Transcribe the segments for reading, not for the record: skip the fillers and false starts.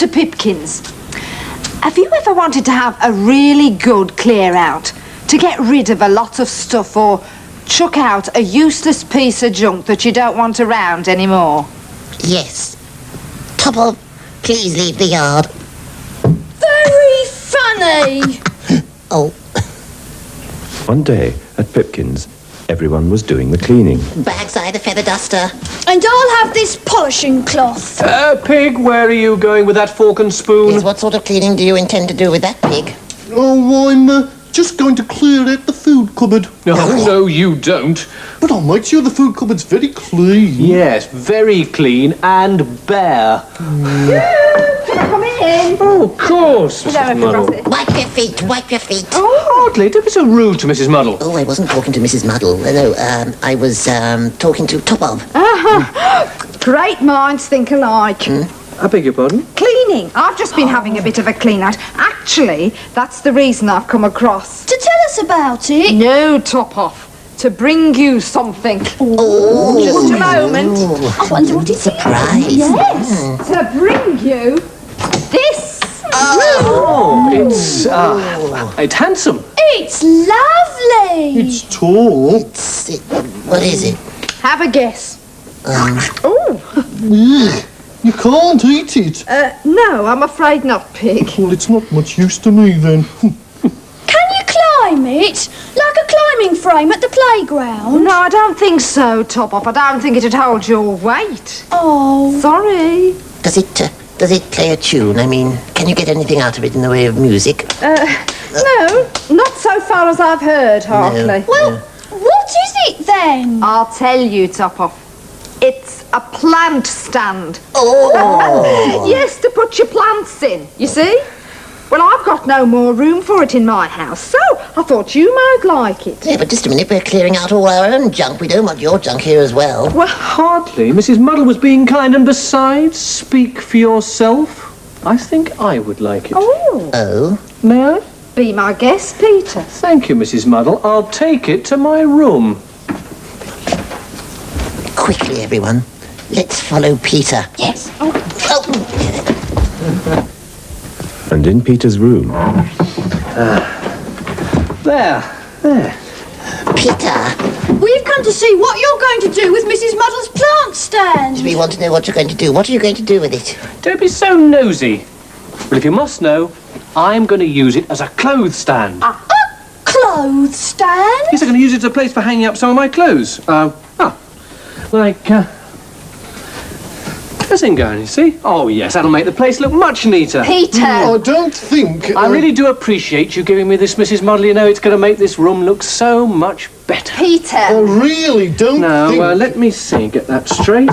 to Pipkins. Have you ever wanted to have a really good clear out? To get rid of a lot of stuff or chuck out a useless piece of junk that you don't want around anymore? Yes. Topple, please leave the yard. Very funny! Oh, One day at Pipkins, everyone was doing the cleaning. backside a feather duster. And I'll have this polishing cloth. Pig, where are you going with that fork and spoon? Yes, what sort of cleaning do you intend to do with that pig? Oh, I'm just going to clear out the food cupboard. Oh, no, you don't. But I'll make sure the food cupboard's very clean. Yes, very clean and bare. Come in. Oh, of course, Hello, Mrs. Muddle. Rosie. Wipe your feet, wipe your feet. Hartley, don't be so rude to Mrs. Muddle. Oh, I wasn't talking to Mrs. Muddle. No, I was talking to Topple. Great minds think alike. I beg your pardon? Cleaning. I've just been having a bit of a clean out. Actually, that's the reason I've come across. To tell us about it. No, top off. To bring you something. Oh, Just a moment. I wonder what it's surprise. Yes. To bring you this. Oh, it's handsome. It's lovely. It's tall. What is it? Have a guess. Ugh, you can't eat it. No, I'm afraid not, Pig. Well, it's not much use to me then. Can you climb it? Like a climbing frame at the playground? No, I don't think so, Top Off. I don't think it'd hold your weight. Oh. Sorry. Does it play a tune? I mean, can you get anything out of it in the way of music? No, not so far as I've heard, Hartley. Well, what is it then? I'll tell you, Top Off. It's a plant stand. Oh! Yes, to put your plants in, you see? Well, I've got no more room for it in my house, so I thought you might like it. Yeah, but just a minute, we're clearing out all our own junk. We don't want your junk here as well. Well, hardly. Mrs. Muddle was being kind, and besides, speak for yourself. I think I would like it. Oh? May I? Be my guest, Peter. Thank you, Mrs. Muddle. I'll take it to my room. Quickly, everyone. Let's follow Peter. Yes. Oh. And in Peter's room, There. Peter, We've come to see what you're going to do with Mrs. Muddle's plant stand. we want to know what you're going to do. What are you going to do with it? Don't be so nosy. But if you must know, I'm going to use it as a clothes stand. A clothes stand? Yes, I'm going to use it as a place for hanging up some of my clothes. Like, dressing gown, you see? Oh, yes, that'll make the place look much neater. Peter! I don't think... I really do appreciate you giving me this, Mrs. Muddle. You know, it's going to make this room look so much better. Peter! I really don't Now, think... let me see, get that straight.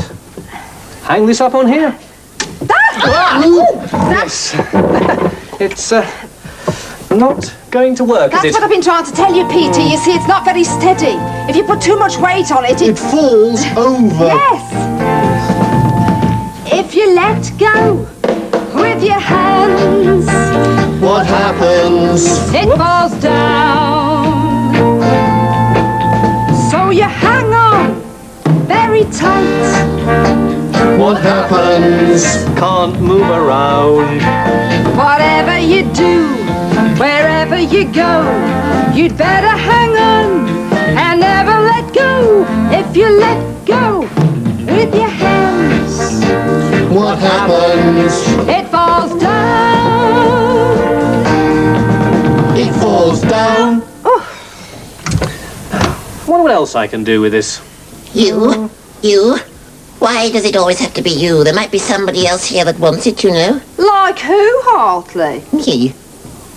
Hang this up on here. Yes. It's, not going to work, That's is what it? I've been trying to tell you, Peter. You see, it's not very steady. If you put too much weight on it, It falls over. Yes! If you let go with your hands, What happens? it falls down. So you hang on very tight. What happens? Can't move around. Whatever you do, wherever you go, you'd better hang on and never let go. If you let go with your hands, What happens? it falls down. It falls down. I wonder what else I can do with this. You? Why does it always have to be you? There might be somebody else here that wants it, you know. Like who, Hartley? Me?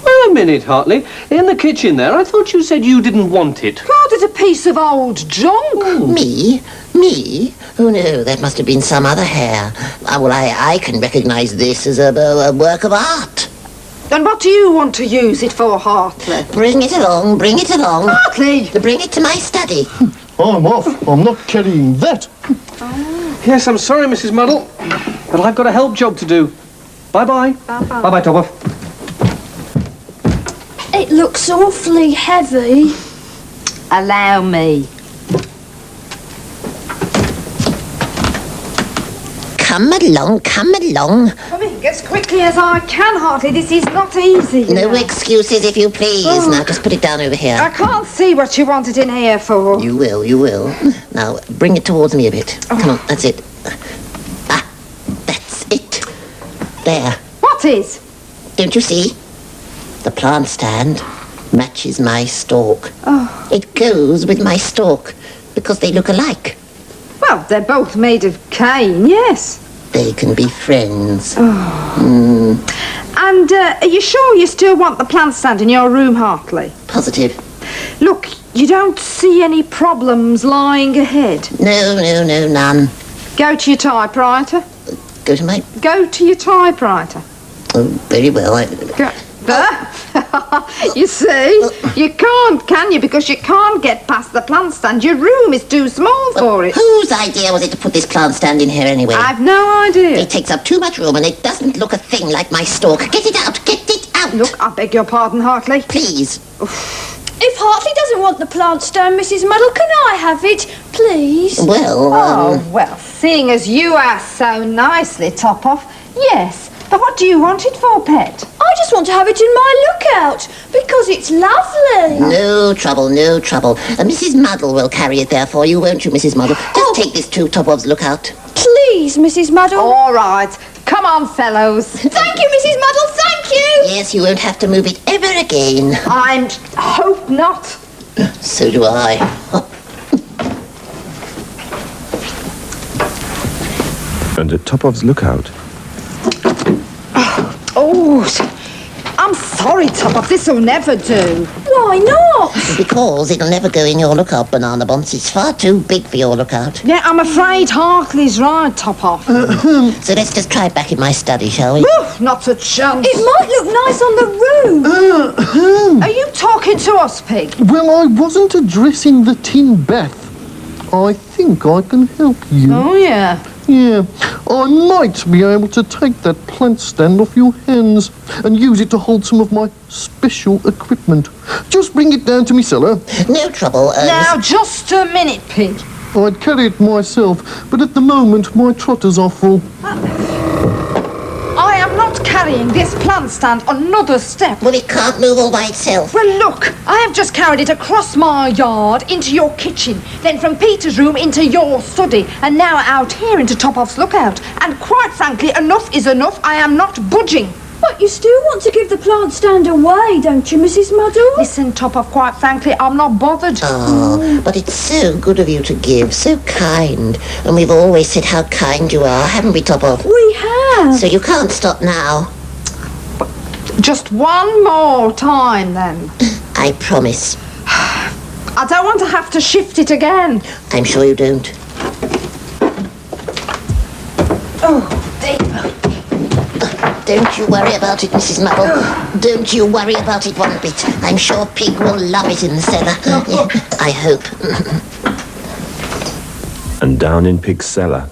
Wait a minute, Hartley. In the kitchen there, I thought you said you didn't want it. God, it's a piece of old junk. Me? Me? Oh no, that must have been some other hair. Well, I can recognize this as a work of art. And what do you want to use it for, Hartley? Bring it along, bring it along. Hartley! Bring it to my study. I'm off. I'm not carrying that. Yes, I'm sorry, Mrs. Muddle, but I've got a help job to do. Bye-bye. Bye-bye. Bye-bye, Topper. It looks awfully heavy. Allow me. Come along, come along. Come in. as quickly as I can, Hartley. This is not easy. you No know. excuses, if you please. Now, just put it down over here. I can't see what you want it in here for. You will, you will. Now, bring it towards me a bit. Come on, that's it. Ah, that's it. There. What is? Don't you see? The plant stand matches my stalk. Oh. It goes with my stalk because they look alike. Well, they're both made of cane, yes. They can be friends. And are you sure you still want the plant stand in your room, Hartley? Positive. Look, you don't see any problems lying ahead. No, none. Go to your typewriter. Go to my... Go to your typewriter. Oh, very well. Go. You see, you can't, can you? Because you can't get past the plant stand. Your room is too small for it. Whose idea was it to put this plant stand in here anyway? I've no idea. It takes up too much room and it doesn't look a thing like my stalk. Get it out, get it out. Look, I beg your pardon, Hartley. Please. If Hartley doesn't want the plant stand, Mrs. Muddle, can I have it, please? Well, Oh, well, seeing as you asked so nicely, Top Off, yes. But what do you want it for, pet? I just want to have it in my lookout, because it's lovely. No trouble, no trouble. Mrs. Muddle will carry it there for you, won't you, Mrs. Muddle? Just take this to Top Of's lookout. Please, Mrs. Muddle. All right. Come on, fellows. Thank you, Mrs. Muddle, thank you. Yes, you won't have to move it ever again. I hope not. So do I. And at Topov's lookout, Oh, I'm sorry, Top Off. This'll never do. Why not? Because it'll never go in your lookout, Banana Bonce. It's far too big for your lookout. Yeah, I'm afraid Hartley's right, Top Off. So let's just try it back in my study, shall we? Not a chance. It might look nice on the roof. Are you talking to us, Pig? Well, I wasn't addressing the Tin Beth. I think I can help you. Oh, yeah. Yeah, I might be able to take that plant stand off your hands and use it to hold some of my special equipment. Just bring it down to me cellar. No trouble. Now, just a minute, Pig. I'd carry it myself, but at the moment my trotters are full. I am not carrying this plant stand another step. Well, it can't move all by itself. Well, look, I have just carried it across my yard into your kitchen, then from Peter's room into your study, and now out here into Top Off's lookout. And quite frankly, enough is enough. I am not budging. But you still want to give the plant stand away, don't you, Mrs. Muddle? Listen, Top Off, quite frankly, I'm not bothered. Oh, but it's so good of you to give, so kind. And we've always said how kind you are, haven't we, Top Off? We have. So you can't stop now. Just one more time, then. I promise. I don't want to have to shift it again. I'm sure you don't. Oh, dear. Don't you worry about it, Mrs. Muddle. Don't you worry about it one bit. I'm sure Pig will love it in the cellar. Yeah, I hope. and down in Pig's cellar,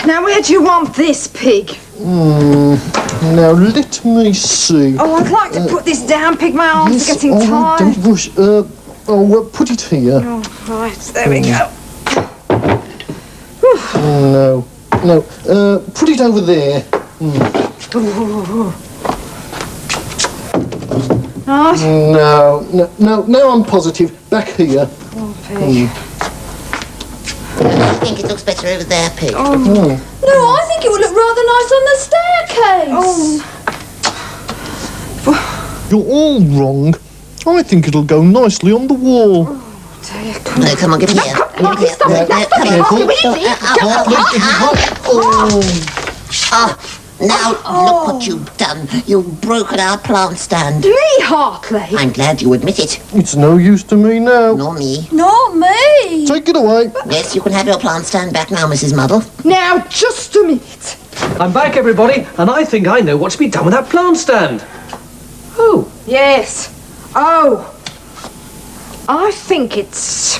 Now, where do you want this, Pig? Now, let me see. Oh, I'd like to put this down, Pig. My arms are getting all right, tired. don't rush. Put it here. Oh, right, there we go. No. Put it over there. Right. No, I'm positive. Back here. Oh, Pig. I think it looks better over there, Pig. No, I think it would look rather nice on the staircase. You're all wrong. I think it'll go nicely on the wall. No, come on, give me here. Stop it, No, stop it. come on. Now, look what you've done. You've broken our plant stand. Me, Hartley. I'm glad you admit it. It's no use to me now. Nor me. Not me. Take it away. Yes, you can have your plant stand back now, Mrs. Muddle. Now, just a minute. I'm back, everybody, and I think I know what to be done with that plant stand. Oh, Yes. Oh. I think it's...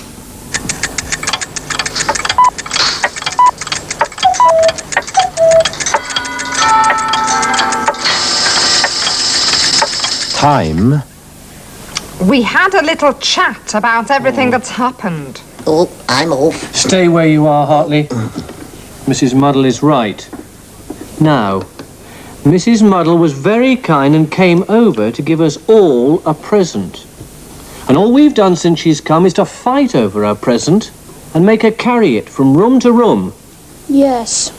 time, We had a little chat about everything that's happened. Oh, I'm off. stay where you are, Hartley. Mrs. Muddle is right. Now, Mrs. Muddle was very kind and came over to give us all a present. And all we've done since she's come is to fight over her present and make her carry it from room to room. Yes.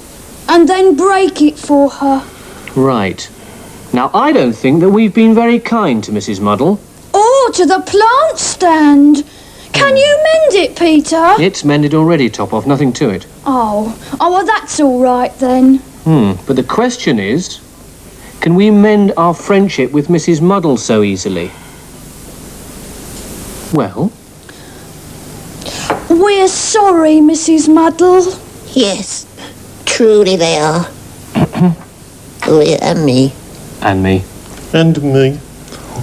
And then break it for her. Right. Now, I don't think that we've been very kind to Mrs. Muddle. Or to the plant stand. Can you mend it, Peter? It's mended already, Top-Off, nothing to it. Oh, well, that's all right then. But the question is, can we mend our friendship with Mrs. Muddle so easily? Well? We're sorry, Mrs. Muddle. Yes, truly they are. Oh, yeah, and me. And me. And me.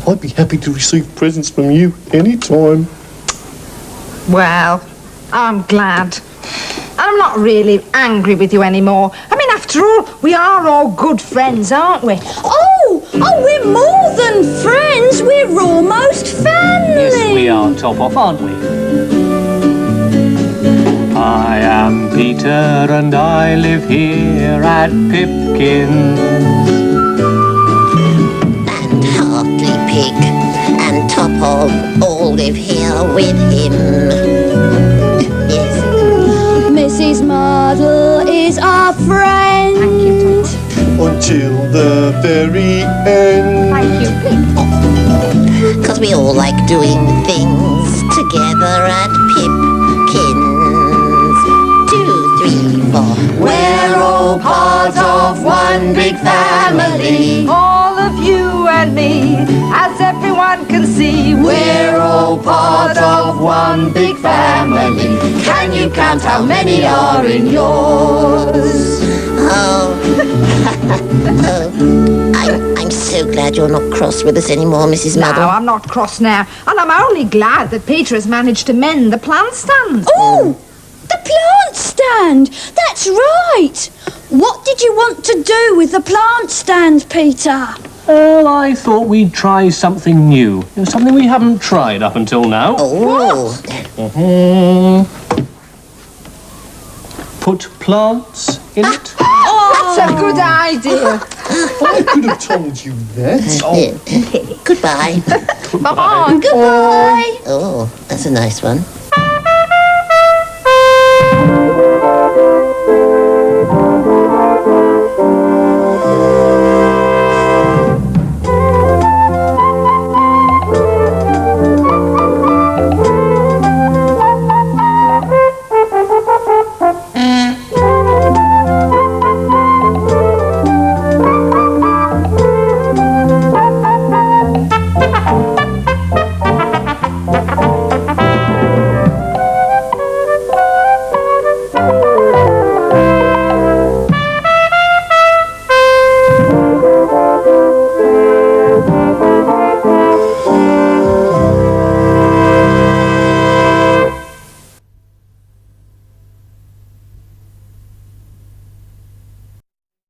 I'd be happy to receive presents from you any time. Well, I'm glad. And I'm not really angry with you anymore. I mean, after all, we are all good friends, aren't we? Oh, we're more than friends. We're almost family. Yes, we are, Top-Off, aren't we? I am Peter and I live here at Pipkins. And Hartley Pig and Top-Off all live here with him. Yes. Mrs. Muddle is our friend. Thank you, Tom. Until the very end. Thank you, Pip. Because we all like doing things together at Pipkins. 2, 3, 4. We're all part of one big family. All of you and me, as everyone can see. We're all part of one big family. Can you count how many are in yours? Oh. I'm so glad you're not cross with us anymore, Mrs. No, Muddle. I'm not cross now. And I'm only glad that Peter has managed to mend the plant stand. Oh, the plant stand. That's right. What did you want to do with the plant stand, Peter? Well, I thought we'd try something new. Something we haven't tried up until now. Oh. Put plants in it. That's a good idea. I could have told you that. Goodbye. Bye-bye. Goodbye. Oh, that's a nice one.